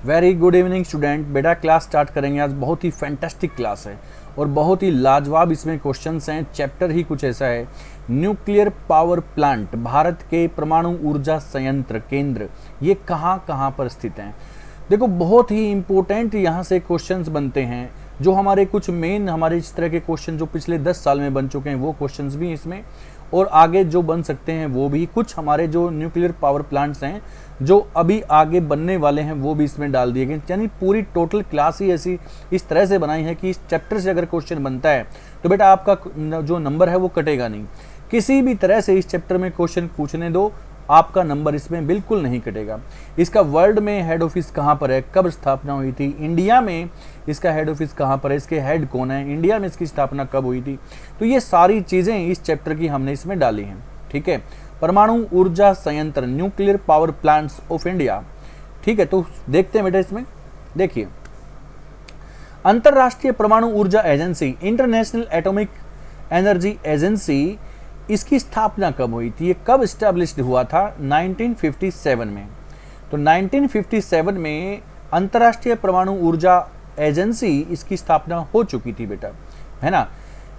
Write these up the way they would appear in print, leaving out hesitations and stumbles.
Very good evening student. बेटा class start करेंगे आज। बहुत ही फैंटास्टिक क्लास है और बहुत ही लाजवाब इसमें क्वेश्चंस हैं। चैप्टर ही कुछ ऐसा है, न्यूक्लियर पावर प्लांट, भारत के परमाणु ऊर्जा संयंत्र केंद्र ये कहाँ कहाँ पर स्थित हैं। देखो बहुत ही इंपॉर्टेंट यहाँ से क्वेश्चंस बनते हैं, जो हमारे कुछ मेन हमारे इस तरह के क्वेश्चन जो पिछले 10 साल में बन चुके हैं वो क्वेश्चंस भी इसमें, और आगे जो बन सकते हैं वो भी। कुछ हमारे जो न्यूक्लियर पावर प्लांट्स हैं जो अभी आगे बनने वाले हैं वो भी इसमें डाल दिए गए। यानी पूरी टोटल क्लास ही ऐसी इस तरह से बनाई है कि इस चैप्टर से अगर क्वेश्चन बनता है तो बेटा आपका जो नंबर है वो कटेगा नहीं। किसी भी तरह से इस चैप्टर में क्वेश्चन पूछने दो, आपका नंबर इसमें बिल्कुल नहीं कटेगा। इसका वर्ल्ड में हेड ऑफिस कहाँ पर है, कब स्थापना हुई थी, इंडिया में इसका हेड ऑफिस कहाँ पर है, इसके हेड कौन है, इंडिया में इसकी स्थापना कब हुई थी, तो ये सारी चीज़ें इस चैप्टर की हमने इसमें डाली हैं। ठीक है, परमाणु ऊर्जा संयंत्र nuclear power plants of India. ठीक है, तो देखते हैं बेटा इसमें। देखिए, अंतरराष्ट्रीय परमाणु ऊर्जा agency, international atomic energy agency, इसकी स्थापना कब हुई थी, ये कब स्टैब्लिश्ड हुआ था, 1957 में। तो 1957 में अंतरराष्ट्रीय परमाणु ऊर्जा एजेंसी इसकी स्थापना हो चुकी थी बेटा, है ना।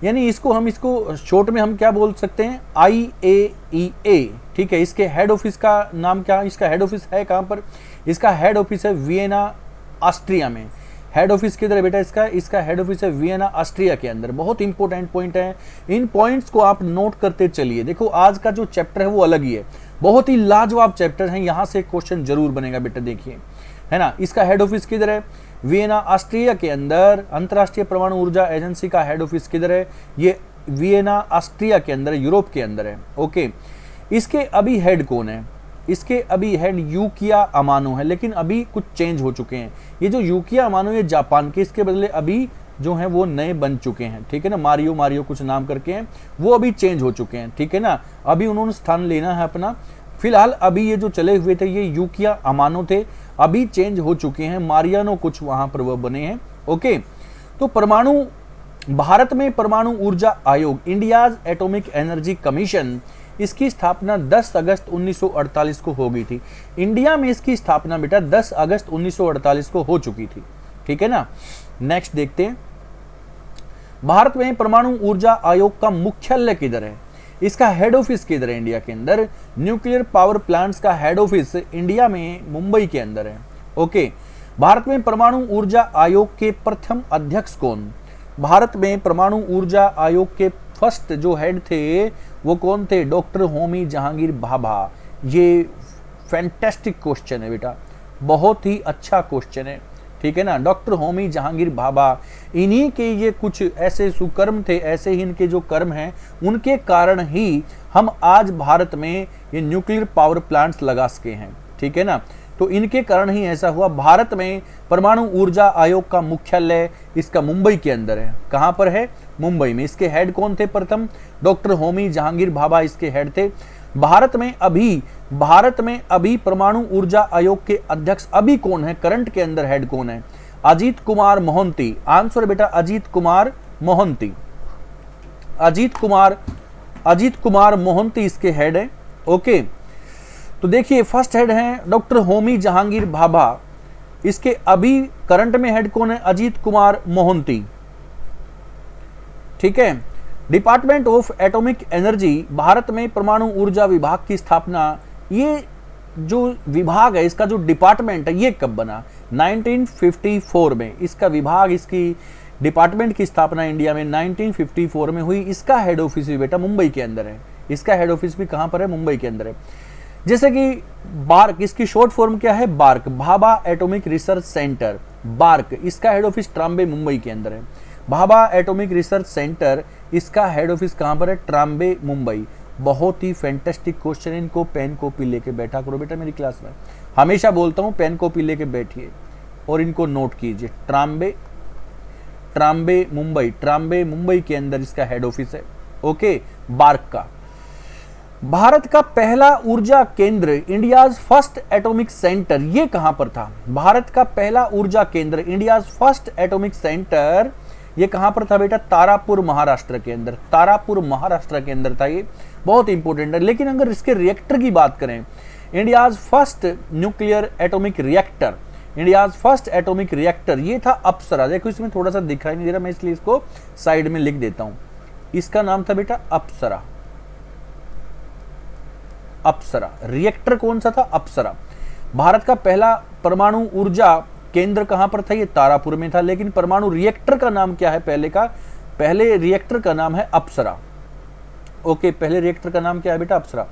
यानी इसको शॉर्ट में हम क्या बोल सकते हैं, IAEA। ठीक है, इसके हेड ऑफिस का नाम क्या, इसका हेड ऑफिस है कहाँ पर, इसका हेड ऑफिस है वियना ऑस्ट्रिया में। हेड ऑफिस किधर है बेटा इसका हेड ऑफिस है वियना ऑस्ट्रिया के अंदर। बहुत इंपॉर्टेंट पॉइंट है, इन पॉइंट्स को आप नोट करते चलिए। देखो आज का जो चैप्टर है वो अलग ही है, बहुत ही लाजवाब चैप्टर है, यहाँ से क्वेश्चन जरूर बनेगा बेटा, देखिए, है ना। इसका हेड ऑफिस किधर है, वियना ऑस्ट्रिया के अंदर। अंतरराष्ट्रीय परमाणु ऊर्जा एजेंसी का हेड ऑफिस किधर है, ये वियना ऑस्ट्रिया के अंदर, यूरोप के अंदर है। ओके, इसके अभी हेड कौन है, इसके अभी हेड यूकिया अमानो है, लेकिन अभी कुछ चेंज हो चुके हैं। ये जो यूकिया अमानो ये जापान के, इसके बदले अभी जो हैं वो नए बन चुके हैं। ठीक है ना, मारियो कुछ नाम करके हैं, वो अभी चेंज हो चुके हैं। ठीक है ना, अभी उन्होंने स्थान लेना है अपना। फिलहाल अभी ये जो चले हुए थे ये यूकिया अमानो थे, अभी चेंज हो चुके हैं, मारियानो कुछ वहां पर वो बने हैं। ओके, तो भारत में परमाणु ऊर्जा आयोग, इंडियाज एटॉमिक एनर्जी कमीशन, इसकी स्थापना 10 अगस्त 1948 को हो गई थी। इंडिया में इसकी स्थापना बेटा 10 अगस्त 1948 को हो चुकी थी। ठीक है ना, नेक्स्ट देखते हैं। भारत में परमाणु ऊर्जा आयोग का मुख्यालय किधर है, इसका हेड ऑफिस किधर है, इंडिया के अंदर। न्यूक्लियर पावर प्लांट्स का हेड ऑफिस इंडिया में मुंबई के अंदर है। ओके, भारत में परमाणु ऊर्जा आयोग के प्रथम अध्यक्ष कौन, भारत में परमाणु ऊर्जा आयोग के फर्स्ट जो हेड थे वो कौन थे, डॉक्टर होमी जहांगीर भाभा। ये फैंटास्टिक क्वेश्चन है बेटा, बहुत ही अच्छा क्वेश्चन है। ठीक है ना, डॉक्टर होमी जहांगीर भाभा, इन्हीं के ये कुछ ऐसे सुकर्म थे, ऐसे ही इनके जो कर्म हैं उनके कारण ही हम आज भारत में ये न्यूक्लियर पावर प्लांट्स लगा सके हैं। ठीक है ना, तो इनके कारण ही ऐसा हुआ। भारत में परमाणु ऊर्जा आयोग का मुख्यालय इसका मुंबई के अंदर है। कहां पर है, मुंबई में। इसके हेड कौन थे, प्रथम डॉक्टर होमी जहांगीर भाभा इसके हेड थे। भारत में अभी परमाणु ऊर्जा आयोग के अध्यक्ष अभी कौन है, करंट के अंदर हेड कौन है, अजीत कुमार मोहंती। आंसर बेटा अजीत कुमार मोहंती, अजीत कुमार मोहंती इसके हेड है। ओके, तो देखिए फर्स्ट हेड हैं डॉक्टर होमी जहांगीर भाभा, इसके अभी करंट में हेड कौन है, अजीत कुमार मोहंती। ठीक है, department of atomic energy, Bharat में परमाणु ऊर्जा विभाग की स्थापना, ये जो विभाग है इसका जो डिपार्टमेंट है ये कब बना, 1954 में। इसका विभाग, इसकी डिपार्टमेंट की स्थापना इंडिया में 1954 में हुई। इसका हेड ऑफिस भी बेटा मुंबई के अंदर है। इसका हेड ऑफिस भी कहां पर है, मुंबई के अंदर है। जैसे कि बार्क, इसकी शॉर्ट फॉर्म क्या है, BARC, Bhabha atomic research centre, BARC, इसका हेड ऑफिस ट्राम्बे मुंबई के अंदर है। भाभा एटॉमिक रिसर्च सेंटर, इसका हेड ऑफिस कहां पर है, ट्राम्बे मुंबई। बहुत ही फैंटास्टिक क्वेश्चन, इनको पेन कॉपी लेके बैठा करो बेटा मेरी क्लास में। हमेशा बोलता हूं पेन कॉपी लेके बैठिए और इनको नोट कीजिए। ट्राम्बे मुंबई के अंदर इसका हेड ऑफिस है। ओके, बार्क का। भारत का पहला ऊर्जा केंद्र, इंडियाज फर्स्ट एटॉमिक सेंटर, ये कहां पर था, भारत का पहला ऊर्जा केंद्र, इंडियाज फर्स्ट एटॉमिक सेंटर, ये कहां पर था बेटा, तारापुर महाराष्ट्र के अंदर। तारापुर महाराष्ट्र के अंदर था ये, बहुत इंपॉर्टेंट है। लेकिन अगर इसके रिएक्टर की बात करें, India's first nuclear atomic reactor, India's first atomic reactor, ये था अप्सरा। देखो इसमें थोड़ा सा दिखाई नहीं दे रहा, मैं इसलिए इसको साइड में लिख देता हूं। इसका नाम था बेटा अप्सरा। अप्सरा रिएक्टर कौन सा था? अप्सरा। भारत का पहला परमाणु ऊर्जा केंद्र कहां पर था? ये तारापुर में था। लेकिन परमाणु रिएक्टर का नाम क्या है पहले का? पहले रिएक्टर का नाम है अप्सरा। ओके, पहले रिएक्टर का नाम क्या है बेटा? अप्सरा।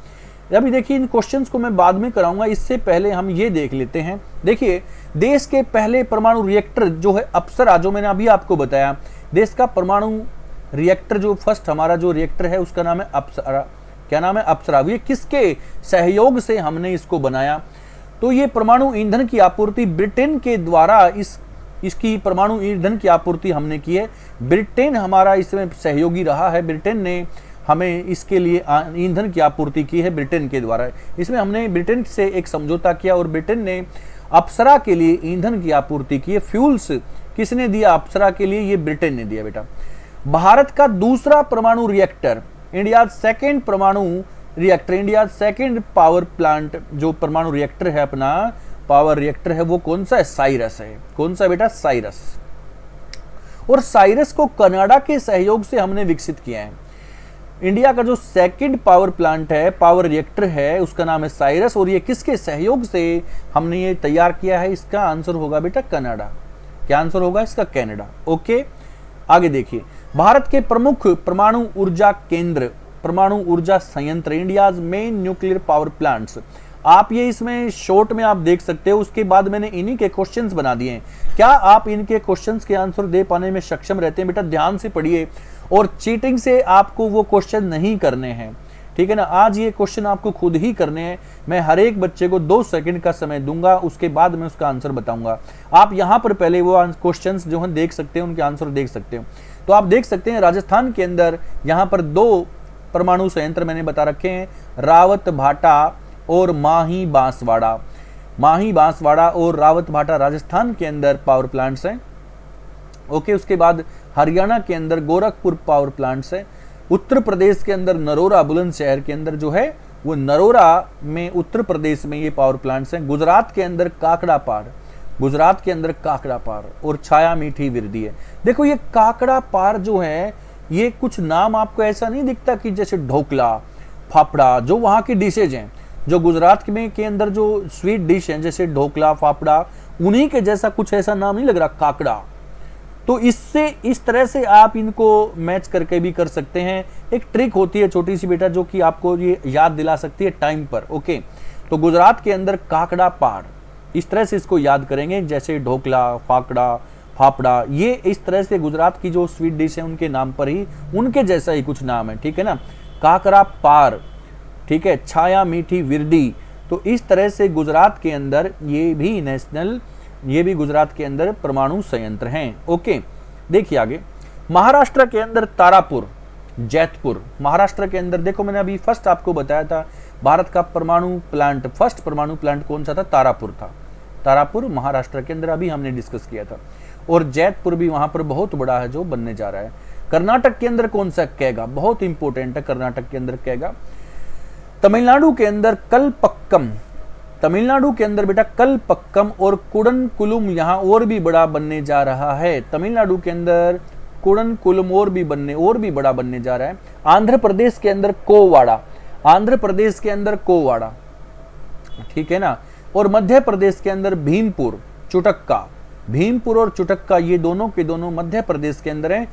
अभी देखिए इन क्वेश्चंस को मैं बाद में कराऊंगा, इससे पहले हम ये देख लेते हैं। देखिए देश के पहले परमाणु रिएक्टर जो है अप्सरा, जो मैंने अभी आपको बताया, देश का परमाणु रिएक्टर जो फर्स्ट हमारा जो रिएक्टर है उसका नाम है अप्सरा। क्या नाम है? अप्सरा। ये किसके सहयोग से हमने इसको बनाया? तो ये परमाणु ईंधन की आपूर्ति ब्रिटेन के द्वारा इसकी परमाणु ईंधन की आपूर्ति हमने की है। ब्रिटेन हमारा इसमें सहयोगी रहा है। ब्रिटेन ने हमें इसके लिए ईंधन की आपूर्ति की है ब्रिटेन के द्वारा। इसमें हमने ब्रिटेन से एक समझौता किया और ब्रिटेन ने अप्सरा के लिए ईंधन की आपूर्ति की है। फ्यूल्स किसने दिया? अप्सरा के लिए ये ब्रिटेन ने दिया बेटा। भारत का दूसरा परमाणु रिएक्टर, इंडिया सेकेंड परमाणु reactor, India second power plant जो परमाणु रिएक्टर है अपना पावर रिएक्टर है, वो कौन सा है? साइरस है। कौन सा बेटा? साइरस। और साइरस को कनाडा के सहयोग से हमने विकसित किया है। इंडिया का जो सेकंड पावर प्लांट है, पावर रिएक्टर है, उसका नाम है साइरस। और ये किसके सहयोग से हमने ये तैयार किया है? इसका आंसर होगा बेटा कनाडा। क्या आंसर होगा इसका? कनाडा। ओके, आगे देखिए। भारत के प्रमुख परमाणु ऊर्जा केंद्र, परमाणु ऊर्जा संयंत्र, India's main nuclear power plants. आप ये इसमें शॉर्ट में आप देख सकते हो। उसके बाद मैंने इन्हीं के क्वेश्चंस बना दिए हैं। क्या आप इनके क्वेश्चंस के आंसर दे पाने में सक्षम रहते हैं? बेटा ध्यान से पढ़िए और चीटिंग से आपको वो क्वेश्चन नहीं करने हैं, ठीक है ना। आज ये क्वेश्चन आपको खुद ही करने हैं। मैं हर एक बच्चे को 2 सेकंड का समय दूंगा, उसके बाद मैं उसका आंसर बताऊंगा। आप यहाँ पर पहले वो क्वेश्चंस जो है देख सकते हैं, उनके आंसर देख सकते हो। तो आप देख सकते हैं राजस्थान के अंदर यहाँ पर 2 परमाणु संयंत्र मैंने बता रखे हैं, रावत भाटा और माही बांसवाड़ा। माही बांसवाड़ा और रावत भाटा राजस्थान के अंदर पावर प्लांट्स हैं। ओके, उसके बाद हरियाणा के अंदर गोरखपुर पावर प्लांट्स है। उत्तर प्रदेश के अंदर नरोरा, बुलंदशहर के अंदर जो है वो नरोरा में उत्तर प्रदेश में ये पावर प्लांट्स हैं। गुजरात के अंदर काकड़ा पार, गुजरात के अंदर काकड़ा पार और छाया मीठी विरदी है। देखो ये काकड़ा पार जो है, ये कुछ नाम आपको ऐसा नहीं दिखता कि जैसे ढोकला, फाफड़ा, जो वहाँ की डिशेज हैं, जो गुजरात में के अंदर जो स्वीट डिश हैं जैसे ढोकला, फाफड़ा, उन्हीं के जैसा कुछ ऐसा नाम नहीं लग रहा काकड़ा। तो इससे इस तरह से आप इनको मैच करके भी कर सकते हैं। एक ट्रिक होती है छोटी सी बेटा, जो कि आपको ये याद दिला सकती है टाइम पर। ओके, तो गुजरात के अंदर काकड़ा पार, इस तरह से इसको याद करेंगे, जैसे ढोकला, फाकड़ा, फाफड़ा, ये इस तरह से गुजरात की जो स्वीट डिश है उनके नाम पर ही, उनके जैसा ही कुछ नाम है, ठीक है ना। काकड़ा पार, ठीक है, छाया मीठी विरदी। तो इस तरह से गुजरात के अंदर ये भी नेशनल, ये भी गुजरात के अंदर परमाणु संयंत्र हैं। ओके, देखिए आगे। महाराष्ट्र के अंदर तारापुर, जैतपुर, महाराष्ट्र के अंदर देखो मैंने अभी फर्स्ट आपको बताया था भारत का परमाणु प्लांट, फर्स्ट परमाणु प्लांट कौन सा था? तारापुर था। तारापुर महाराष्ट्र के अंदर अभी हमने डिस्कस किया था। और जैतपुर भी वहां पर बहुत बड़ा है जो बनने जा रहा है। कर्नाटक के अंदर कौन सा? कैगा, बहुत इंपॉर्टेंट है कर्नाटक के अंदर कैगा। तमिलनाडु के अंदर कलपक्कम, तमिलनाडु के अंदर बेटा कलपक्कम और कुडनकुलम यहाँ और भी बड़ा बनने जा रहा है। तमिलनाडु के अंदर कुडनकुलम और भी बड़ा बनने जा रहा है। आंध्र प्रदेश के अंदर कोवाड़ा, आंध्र प्रदेश के अंदर कोवाड़ा, ठीक है ना। और मध्य प्रदेश के अंदर भीमपुर, चुटक्का, भीमपुर और चुटक्का ये दोनों के दोनों मध्य प्रदेश के अंदर हैं।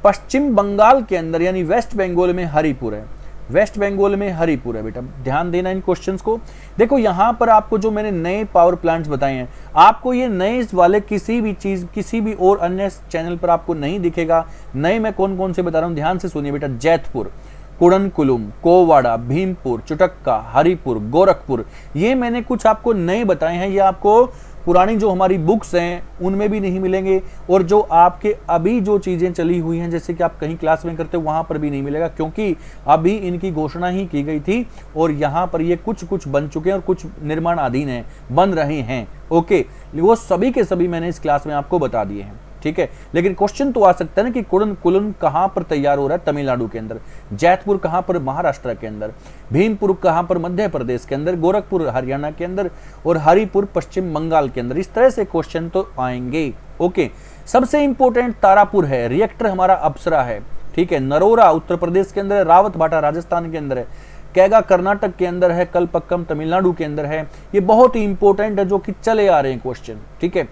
पश्चिम बंगाल के अंदर यानी वेस्ट बंगाल में हरिपुर है, वेस्ट बंगाल में हरिपुर है। बेटा ध्यान देना इन क्वेश्चंस को। देखो यहाँ पर आपको जो मैंने नए पावर प्लांट्स बताए हैं, आपको ये नए वाले किसी भी चीज, किसी भी और अन्य चैनल पर आपको नहीं दिखेगा। नए मैं कौन कौन से बता रहा हूँ, ध्यान से सुनिए बेटा। जैतपुर, कुडनकुलम, कोवाड़ा, भीमपुर, चुटक्का, हरिपुर, गोरखपुर, ये मैंने कुछ आपको नए बताए हैं। ये आपको पुरानी जो हमारी बुक्स हैं उनमें भी नहीं मिलेंगे, और जो आपके अभी जो चीज़ें चली हुई हैं जैसे कि आप कहीं क्लास में करते हो वहाँ पर भी नहीं मिलेगा, क्योंकि अभी इनकी घोषणा ही की गई थी और यहाँ पर ये कुछ बन चुके हैं और कुछ निर्माणाधीन हैं, बन रहे हैं। ओके, वो सभी के सभी मैंने इस क्लास में आपको बता दिए हैं। ठीक है, लेकिन क्वेश्चन तो आ सकता है ना कि कुडनकुलम कहां पर तैयार हो रहा है, तमिलनाडु के अंदर, जैतपुर कहां पर, महाराष्ट्र के अंदर, भीमपुर कहां पर, मध्य प्रदेश के अंदर, गोरखपुर हरियाणा के अंदर, और हरिपुर पश्चिम बंगाल के अंदर। इस तरह से क्वेश्चन तो आएंगे। ओके, सबसे इंपॉर्टेंट तारापुर है, रिएक्टर हमारा अप्सरा है, ठीक है, नरोरा उत्तर प्रदेश के अंदर है, रावत भाटा राजस्थान के अंदर है, कैगा कर्नाटक के अंदर है, कलपक्कम तमिलनाडु के अंदर है। ये बहुत ही इंपॉर्टेंट है जो कि चले आ रहे हैं क्वेश्चन, ठीक है।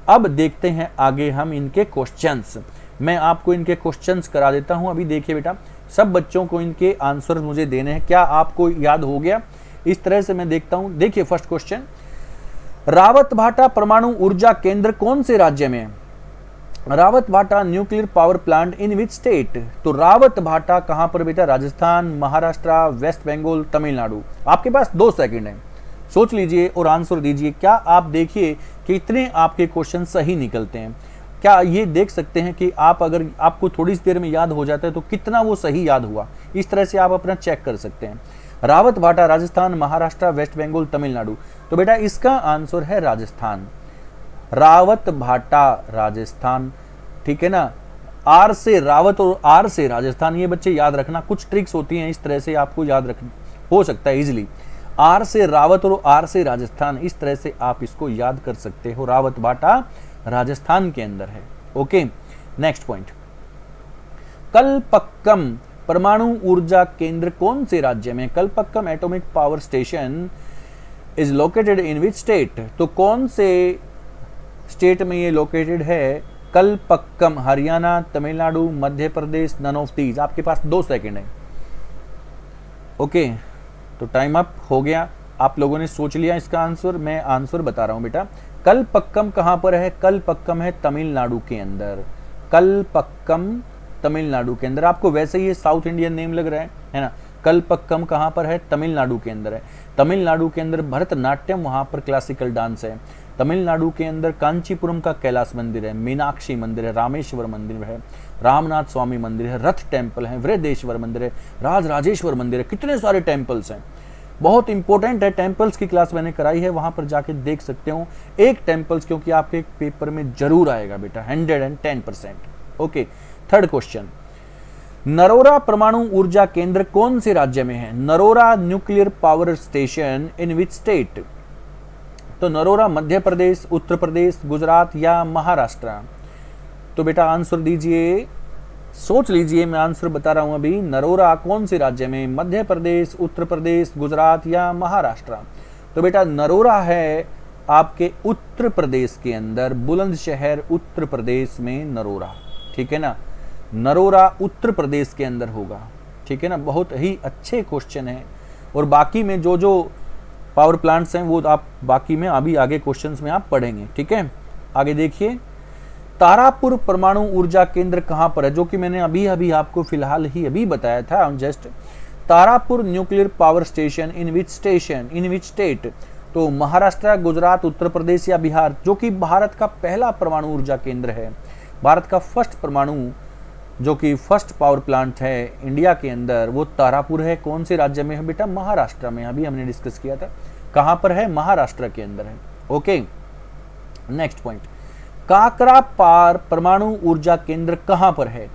अब देखते हैं आगे हम इनके क्वेश्चंस, मैं आपको इनके क्वेश्चंस करा देता हूं। अभी देखिए बेटा, सब बच्चों को इनके आंसर मुझे देने हैं। क्या आपको याद हो गया? इस तरह से मैं देखता हूं। देखिए फर्स्ट क्वेश्चन, रावत भाटा परमाणु ऊर्जा केंद्र कौन से राज्य में है? रावत भाटा nuclear power plant in which state? तो रावत भाटा कहां पर बेटा? राजस्थान, महाराष्ट्र, वेस्ट बंगाल, तमिलनाडु। आपके पास 2 सेकंड है, सोच लीजिए और आंसर दीजिए। क्या आप देखिए कि इतने आपके क्वेश्चन सही निकलते हैं? क्या ये देख सकते हैं कि आप अगर आपको थोड़ी सी देर में याद हो जाता है तो कितना वो सही याद हुआ? इस तरह से आप अपना चेक कर सकते हैं। रावत भाटा राजस्थान, महाराष्ट्र, वेस्ट बंगाल, तमिलनाडु। तो बेटा इसका आंसर है राजस्थान, रावत भाटा राजस्थान, ठीक है ना। आर से रावत और आर से राजस्थान, ये बच्चे याद रखना, कुछ ट्रिक्स होती हैं इस तरह से आपको याद रखना हो सकता है इजीली। आर से रावत और आर से राजस्थान, इस तरह से आप इसको याद कर सकते हो। रावत भाटा राजस्थान के अंदर है। ओके, नेक्स्ट पॉइंट, कलपक्कम परमाणु ऊर्जा केंद्र कौन से राज्य में? Kalpakkam atomic power station is located in which state? तो कौन से स्टेट में ये लोकेटेड है? Kalpakkam, Haryana, Tamil Nadu, Madhya Pradesh, none of these. आपके पास 2 सेकंड है। ओके, तो टाइम अप हो गया। आप लोगों ने सोच लिया इसका आंसर, मैं आंसर बता रहा हूं बेटा। कलपक्कम कहां पर है? कलपक्कम है तमिलनाडु के अंदर, कलपक्कम तमिलनाडु के अंदर। आपको वैसे ही ये साउथ इंडियन नेम लग रहा है ना। कलपक्कम कहां पर है? तमिलनाडु के अंदर है। तमिलनाडु के अंदर भरतनाट्यम, वहां पर क्लासिकल डांस है। तमिलनाडु के अंदर कांचीपुरम का कैलाश मंदिर है, मीनाक्षी मंदिर है, रामेश्वर मंदिर है, रामनाथ स्वामी मंदिर है, रथ टेम्पल है, वृद्धेश्वर मंदिर है, राजराजेश्वर मंदिर है। कितने सारे टेम्पल्स हैं, बहुत इंपॉर्टेंट है। टेम्पल्स की क्लास मैंने कराई है, वहां पर जाके देख सकते हो एक टेम्पल्स, क्योंकि आपके पेपर में जरूर आएगा बेटा 110%। ओके, थर्ड क्वेश्चन, नरोरा परमाणु ऊर्जा केंद्र कौन से राज्य में है? Narora nuclear power station in which state? तो नरोरा मध्य प्रदेश, उत्तर प्रदेश, गुजरात या महाराष्ट्र? तो बेटा आंसर दीजिए, सोच लीजिए, मैं आंसर बता रहा हूं अभी। नरोरा कौन से राज्य में? मध्य प्रदेश, उत्तर प्रदेश, गुजरात या महाराष्ट्र? तो बेटा नरोरा है आपके उत्तर प्रदेश के अंदर, बुलंदशहर उत्तर प्रदेश में नरोरा, ठीक है ना। नरोरा उत्तर प्रदेश के अंदर होगा, ठीक है ना। बहुत ही अच्छे क्वेश्चन है, और बाकी में जो जो पावर प्लांट्स हैं वो आप बाकी में अभी आगे क्वेश्चंस में आप पढ़ेंगे, ठीक है। आगे देखिए, तारापुर परमाणु ऊर्जा केंद्र कहां पर है? जो कि मैंने अभी अभी आपको फिलहाल ही अभी बताया था just. Tarapur nuclear power station in which state? तो महाराष्ट्र, गुजरात, उत्तर प्रदेश या बिहार? जो कि भारत का पहला परमाणु ऊर्जा केंद्र है, भारत का फर्स्ट परमाणु जो कि फर्स्ट पावर प्लांट है इंडिया के अंदर, वो तारापुर है। कौन से राज्य में है बेटा? महाराष्ट्र में। अभी हमने डिस्कस किया था कहां पर है, महाराष्ट्र के अंदर है। ओके, नेक्स्ट पॉइंट, काकरा पार परमाणु ऊर्जा केंद्र कहां पर है?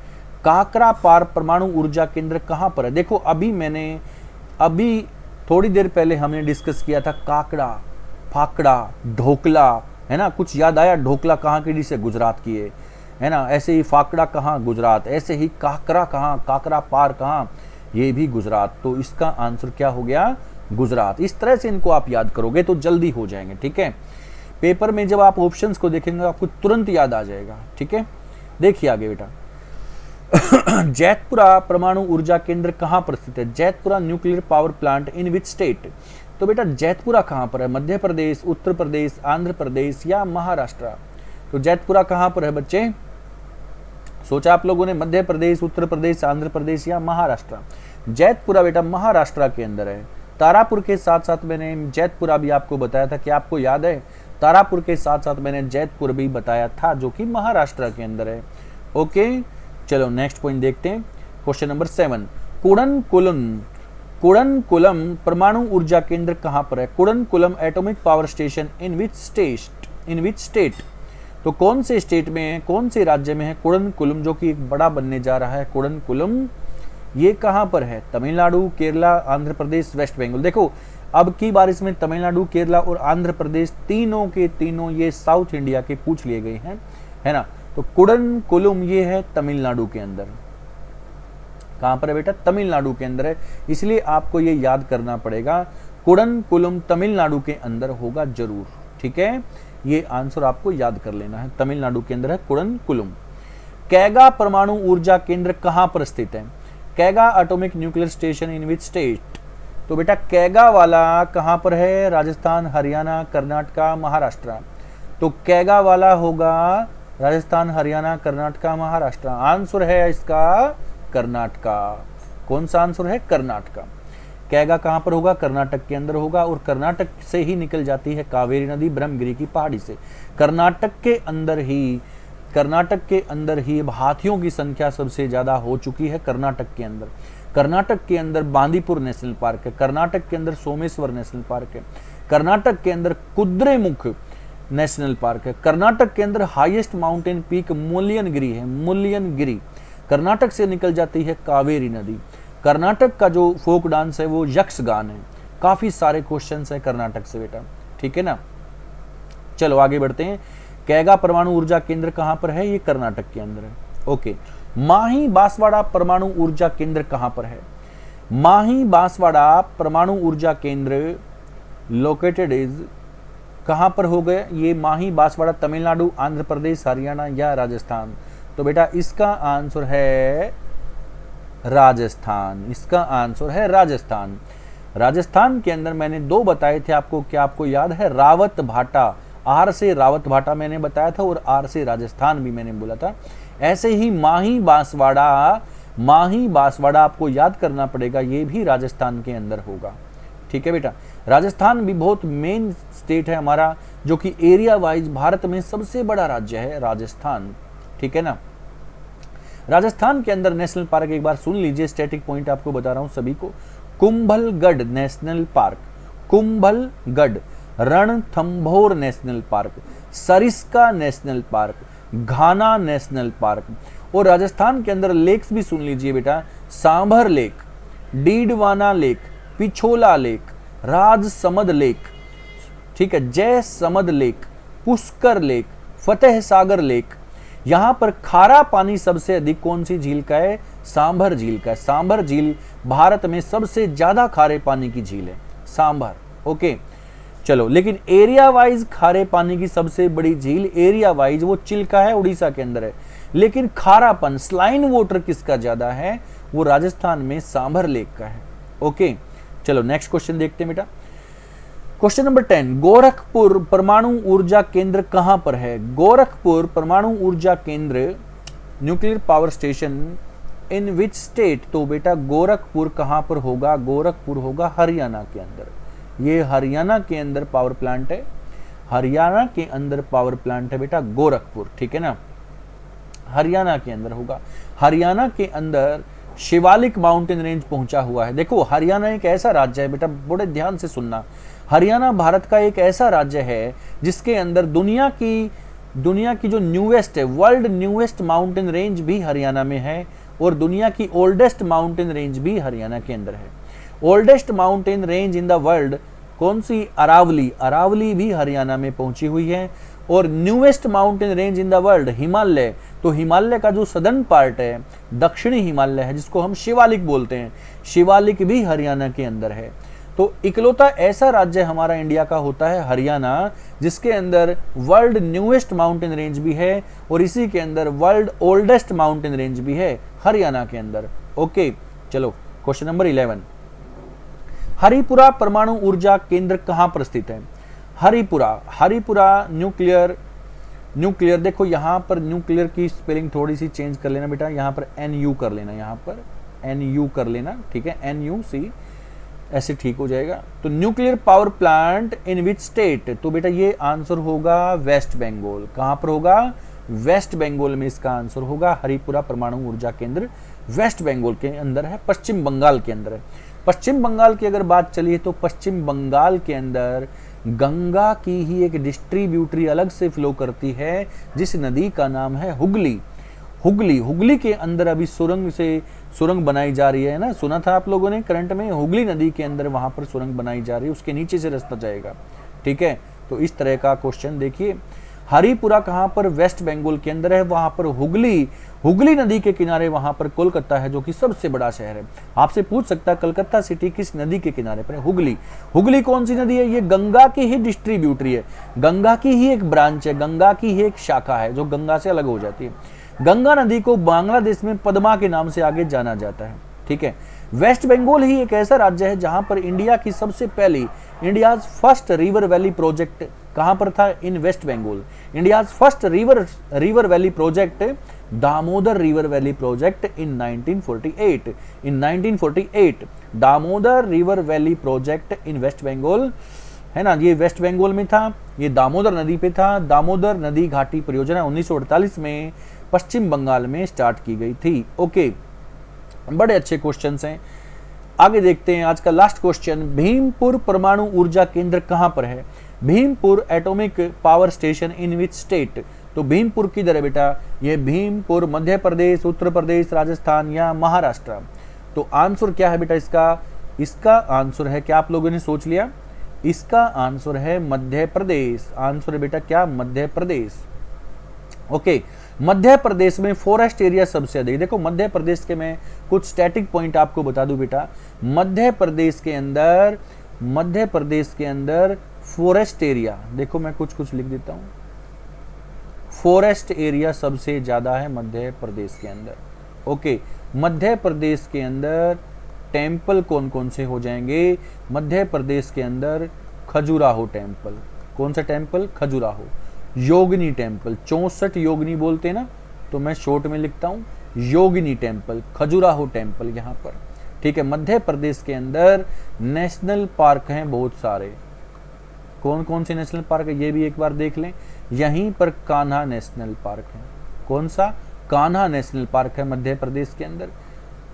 काकरा पार परमाणु ऊर्जा केंद्र कहां पर है? देखो अभी थोड़ी देर पहले हमने डिस्कस किया था काकड़ा, फाकड़ा, ढोकला, है ना। कुछ याद आया? ढोकला कहां की डिश है? गुजरात की है ना। ऐसे ही फाकड़ा कहां? गुजरात। ऐसे ही काकरा कहां? काकरा पार कहां? ये भी गुजरात। तो इसका आंसर क्या हो गया? गुजरात। इस तरह से इनको आप याद करोगे तो जल्दी हो जाएंगे, ठीक है। पेपर में जब आप ऑप्शंस को देखेंगे आपको तुरंत याद आ जाएगा, ठीक है। देखिए आगे बेटा, जैतपुरा परमाणु ऊर्जा केंद्र कहां पर स्थित है? Jaitpura nuclear power plant in which state? तो बेटा जैतपुरा कहां पर है? मध्य प्रदेश, उत्तर प्रदेश, आंध्र प्रदेश या महाराष्ट्र? तो जैतपुरा कहां पर है बच्चे? सोचा आप लोगों ने? मध्य प्रदेश, उत्तर प्रदेश, आंध्र प्रदेश या महाराष्ट्र? जैतपुरा बेटा महाराष्ट्र के अंदर है। तारापुर के साथ साथ मैंने जैतपुरा भी आपको बताया था, कि आपको याद है? तारापुर के साथ साथ मैंने जैतपुर भी बताया था, जो कि महाराष्ट्र के अंदर है। ओके, चलो नेक्स्ट पॉइंट देखते हैं। क्वेश्चन नंबर 7, कुडनकुलम परमाणु ऊर्जा केंद्र कहां पर है? Kudankulam atomic power station in which state? तो कौन से स्टेट में है, कौन से राज्य में है कुडनकुलम, जो कि एक बड़ा बनने जा रहा है कुडनकुलम, ये कहां पर है? तमिलनाडु, केरला, आंध्र प्रदेश, वेस्ट बंगाल। देखो अब की बार इसमें तमिलनाडु, केरला और आंध्र प्रदेश तीनों के तीनों ये साउथ इंडिया के पूछ लिए गए हैं, है ना। तो कुडनकुलम ये है तमिलनाडु के अंदर। कहां पर है बेटा? तमिलनाडु के अंदर है, इसलिए आपको ये याद करना पड़ेगा, कुडनकुलम तमिलनाडु के अंदर होगा जरूर, ठीक है। ये आंसर आपको याद कर लेना है, तमिलनाडु के अंदर है कुडनकुलम। कैगा परमाणु ऊर्जा केंद्र कहां पर स्थित है? Kaiga atomic nuclear station in which state? तो बेटा कैगा वाला कहां पर है? राजस्थान, हरियाणा, कर्नाटका, महाराष्ट्र। तो कैगा वाला होगा राजस्थान, हरियाणा, कर्नाटका, महाराष्ट्र। आंसर है इसका कर्नाटका। कौन सा आंसर है? कर्नाटका। कैगा कहां पर होगा? कर्नाटक के अंदर होगा, और कर्नाटक से ही निकल जाती है कावेरी नदी ब्रह्मगिरी की पहाड़ी से। कर्नाटक के अंदर ही हाथियों की संख्या सबसे ज्यादा हो चुकी है कर्नाटक के अंदर। कर्नाटक के अंदर बांदीपुर नेशनल पार्क है, कर्नाटक के अंदर सोमेश्वर नेशनल पार्क है, कर्नाटक के अंदर कुद्रेमुख नेशनल पार्क है, कर्नाटक के अंदर हाईएस्ट माउंटेन पीक मुल्यनगिरी है, मुल्यनगिरी। कर्नाटक से निकल जाती है कावेरी नदी। कर्नाटक का जो फोक डांस है वो यक्षगान है। काफी सारे क्वेश्चंस है कर्नाटक से बेटा, ठीक है ना। चलो आगे बढ़ते हैं। कैगा परमाणु ऊर्जा केंद्र कहां पर है? ये कर्नाटक के अंदर है। ओके, माही बांसवाड़ा परमाणु ऊर्जा केंद्र कहां पर है? माही बांसवाड़ा परमाणु ऊर्जा केंद्र लोकेटेड इज कहां पर हो गए? ये माही बांसवाड़ा तमिलनाडु, आंध्र प्रदेश, हरियाणा या राजस्थान? तो बेटा इसका आंसर है राजस्थान। इसका आंसर है राजस्थान। राजस्थान के अंदर मैंने दो बताए थे आपको, क्या आपको याद है? रावत भाटा, आर से रावत भाटा मैंने बताया था, और आर से राजस्थान भी मैंने बोला था। ऐसे ही माही बांसवाड़ा आपको याद करना पड़ेगा, ये भी राजस्थान के अंदर होगा, ठीक है बेटा। राजस्थान भी बहुत मेन स्टेट है हमारा, जो कि एरिया वाइज भारत में सबसे बड़ा राज्य है राजस्थान, ठीक है ना। राजस्थान के अंदर नेशनल पार्क एक बार सुन लीजिए, स्टैटिक पॉइंट आपको बता रहा हूं सभी को। Kumbhalgarh national park, Kumbhalgarh, Ranthambore national park, Sariska national park, Ghana national park. और राजस्थान के अंदर लेक्स भी सुन लीजिए बेटा, Sambhar lake, Didwana lake, Pichola lake, Rajsamand lake, ठीक है, Jai Samand lake, Pushkar lake, Fateh Sagar lake. यहां पर खारा पानी सबसे अधिक कौन सी झील का है? सांभर झील का है। सांभर झील भारत में सबसे ज्यादा खारे पानी की झील है, सांभर। ओके चलो, लेकिन एरिया वाइज खारे पानी की सबसे बड़ी झील एरिया वाइज वो चिल्का है, उड़ीसा के अंदर है। लेकिन खारापन, स्लाइन वाटर किसका ज्यादा है? वो राजस्थान में सांभर लेक का है। ओके चलो नेक्स्ट क्वेश्चन देखते हैं बेटा। क्वेश्चन नंबर 10, गोरखपुर परमाणु ऊर्जा केंद्र कहां पर है? गोरखपुर परमाणु ऊर्जा केंद्र nuclear power station in which state? तो बेटा गोरखपुर कहां पर होगा? गोरखपुर होगा हरियाणा के अंदर। ये हरियाणा के अंदर पावर प्लांट है, हरियाणा के अंदर पावर प्लांट है बेटा गोरखपुर, ठीक है ना, हरियाणा के अंदर होगा। हरियाणा के अंदर शिवालिक माउंटेन रेंज पहुंचा हुआ है। देखो हरियाणा एक ऐसा राज्य है बेटा, बड़े ध्यान से सुनना, हरियाणा भारत का एक ऐसा राज्य है जिसके अंदर दुनिया की जो न्यूएस्ट है, वर्ल्ड न्यूएस्ट माउंटेन रेंज भी हरियाणा में है, और दुनिया की ओल्डेस्ट माउंटेन रेंज भी हरियाणा के अंदर है। Oldest mountain range in the world कौन सी? अरावली, अरावली भी हरियाणा में पहुंची हुई है। और newest mountain range in the world Himalaya, तो हिमालय का जो सदर्न पार्ट है, दक्षिणी हिमालय है, जिसको हम शिवालिक बोलते हैं, शिवालिक भी हरियाणा के अंदर है। तो इकलौता ऐसा राज्य हमारा इंडिया का होता है हरियाणा, जिसके अंदर वर्ल्ड न्यूएस्ट माउंटेन रेंज भी है, और इसी के अंदर वर्ल्ड ओल्डेस्ट माउंटेन रेंज भी है हरियाणा के अंदर। ओके चलो क्वेश्चन नंबर 11, हरिपुरा परमाणु ऊर्जा केंद्र कहां पर स्थित है? हरिपुरा, हरिपुरा न्यूक्लियर, देखो यहां पर न्यूक्लियर की स्पेलिंग थोड़ी सी चेंज कर लेना बेटा, यहां पर NU कर लेना, यहां पर NU कर लेना, ठीक है, NUC ऐसे ठीक हो जाएगा। तो nuclear power plant in which state? तो बेटा ये आंसर होगा वेस्ट बंगाल। कहां पर होगा? वेस्ट बंगाल में इसका आंसर होगा। हरिपुरा परमाणु ऊर्जा केंद्र वेस्ट बंगाल के अंदर है, पश्चिम बंगाल के अंदर है। पश्चिम बंगाल की अगर बात चलिए तो पश्चिम बंगाल के अंदर गंगा की ही एक डिस्ट्रीब्यूटरी अलग से फ्लो करती है जिस नदी का नाम है हुगली। हुगली, हुगली के अंदर अभी सुरंग बनाई जा रही है ना, सुना था आप लोगों ने करंट में, हुगली नदी के अंदर वहां पर सुरंग बनाई जा रही है, उसके नीचे से रास्ता जाएगा। ठीक है, तो इस तरह का क्वेश्चन देखिए। हरिपुरा कहां पर? वेस्ट बंगाल के अंदर है, वहां पर हुगली नदी के किनारे वहां पर कोलकाता है जो कि सबसे बड़ा शहर है। आपसे पूछ सकता है कलकत्ता सिटी किस नदी के किनारे पर है? हुगली। हुगली कौन सी नदी है? ये गंगा की ही डिस्ट्रीब्यूटरी है, गंगा की ही एक ब्रांच है, गंगा की ही एक शाखा है जो गंगा से अलग हो जाती है। गंगा नदी को बांग्लादेश में पद्मा के नाम से आगे जाना जाता है। ठीक है, वेस्ट बंगाल ही एक ऐसा राज्य है जहां पर इंडिया की सबसे पहली, India's first river valley project कहां पर था? In West Bengal. India's first river valley project, Damodar river valley project in 1948। In 1948 Damodar river valley project in West Bengal, है ना, ये वेस्ट बंगाल में था, ये दामोदर नदी पे था। दामोदर नदी घाटी परियोजना 1948 में पश्चिम बंगाल में स्टार्ट की गई थी। ओके, बड़े अच्छे क्वेश्चंस हैं। आगे देखते हैं आज का लास्ट क्वेश्चन, भीमपुर परमाणु ऊर्जा केंद्र कहां पर है? Bhimpur atomic power station in which state? तो भीमपुर किधर है बेटा? ये भीमपुर मध्य प्रदेश, उत्तर प्रदेश, राजस्थान या महाराष्ट्र? तो आंसर क्या है बेटा इसका? इसका आंसर है, क्या आप लोगों ने सोच लिया? इसका आंसर है मध्य प्रदेश। आंसर है बेटा क्या? मध्य प्रदेश। ओके, मध्य प्रदेश में फॉरेस्ट एरिया सबसे अधिक। देखो मध्य प्रदेश के मैं कुछ स्टैटिक पॉइंट आपको बता दूं बेटा। मध्य प्रदेश के अंदर फॉरेस्ट एरिया, देखो मैं कुछ लिख देता हूं, फॉरेस्ट एरिया सबसे ज्यादा है मध्य प्रदेश के अंदर। ओके, मध्य प्रदेश के अंदर टेम्पल कौन कौन से हो जाएंगे? मध्य प्रदेश के अंदर खजुराहो टेम्पल। कौन सा टेम्पल? खजुराहो। योगिनी टेम्पल, 64 योगिनी बोलते हैं ना, तो मैं शॉर्ट में लिखता हूं योगिनी टेम्पल, खजुराहो टेम्पल यहां पर। ठीक है, मध्य प्रदेश के अंदर नेशनल पार्क हैं बहुत सारे। कौन कौन से नेशनल पार्क है ये भी एक बार देख लें। यहीं पर कान्हा नेशनल पार्क है। कौन सा? कान्हा नेशनल पार्क है मध्य प्रदेश के अंदर।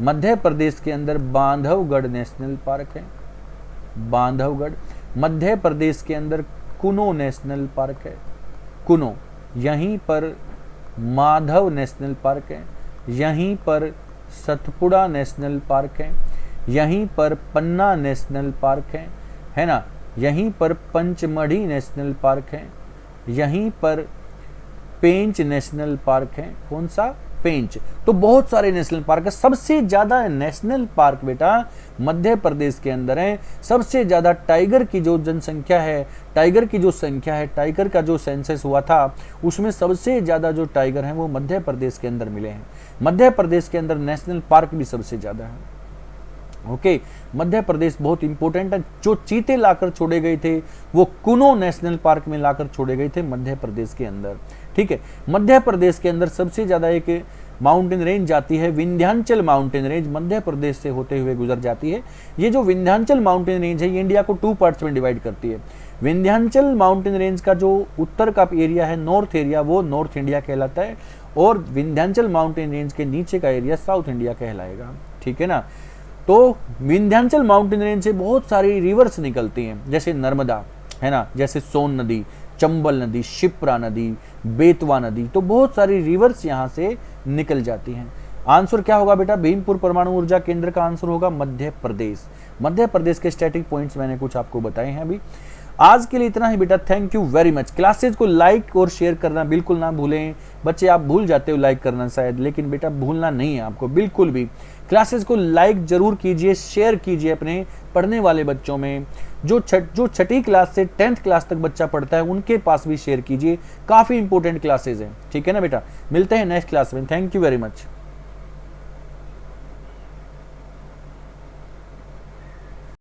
मध्य प्रदेश के अंदर बांधवगढ़ नेशनल पार्क है, बांधवगढ़। मध्य प्रदेश के अंदर कुनो नेशनल पार्क है, कुनो। यहीं पर माधव नेशनल पार्क है, यहीं पर सतपुड़ा नेशनल पार्क है, यहीं पर पन्ना नेशनल पार्क है ना, यहीं पर पंचमढ़ी नेशनल पार्क है, यहीं पर पेंच नेशनल पार्क है। कौन सा? पेंच। तो बहुत सारे नेशनल पार्क है। सबसे ज्यादा नेशनल पार्क बेटा मध्य प्रदेश के अंदर है। सबसे ज्यादा टाइगर की जो जनसंख्या है, टाइगर की जो संख्या है, टाइगर का जो सेंसस हुआ था उसमें सबसे ज्यादा जो टाइगर हैं वो मध्य प्रदेश के अंदर मिले हैं। मध्य प्रदेश के अंदर नेशनल पार्क भी सबसे ज्यादा है। ओके, मध्य प्रदेश बहुत इंपॉर्टेंट है। जो चीते लाकर छोड़े गए थे वो कुनो नेशनल पार्क में लाकर छोड़े गए थे मध्य प्रदेश के अंदर। ठीक है, मध्य प्रदेश के अंदर सबसे ज्यादा एक माउंटेन रेंज जाती है, विंध्याचल माउंटेन रेंज मध्य प्रदेश से होते हुए गुजर जाती है। ये जो विंध्याचल माउंटेन रेंज है ये इंडिया को 2 पार्ट्स में डिवाइड करती है। विंध्याचल माउंटेन रेंज का जो उत्तर का एरिया है, नॉर्थ एरिया, वो नॉर्थ इंडिया कहलाता है, और विंध्याचल माउंटेन रेंज के नीचे का एरिया साउथ इंडिया कहलाएगा। ठीक है ना, तो विंध्याचल माउंटेन रेंज से बहुत सारी रिवर्स निकलती हैं, जैसे नर्मदा है ना, जैसे सोन नदी, चंबल नदी, शिप्रा नदी, बेतवा नदी। तो बहुत सारी रिवर्स यहाँ से निकल जाती हैं। आंसर क्या होगा बेटा? भीमपुर परमाणु ऊर्जा केंद्र का आंसर होगा मध्य प्रदेश। मध्य प्रदेश के स्टैटिक पॉइंट्स मैंने कुछ आपको बताए हैं अभी। आज के लिए इतना ही बेटा, thank you very much. Classes को लाइक और शेयर करना बिल्कुल ना भूलें। बच्चे आप भूल जाते हो लाइक करना शायद, लेकिन बेटा भूलना नहीं है आपको बिल्कुल भी। क्लासेज को लाइक जरूर कीजिए, शेयर कीजिए अपने पढ़ने वाले बच्चों में। जो छठी क्लास से 10th क्लास तक बच्चा पढ़ता है उनके पास भी शेयर कीजिए, काफ़ी इंपॉर्टेंट क्लासेज हैं। ठीक है ना बेटा, मिलते हैं नेक्स्ट क्लास में। Thank you very much.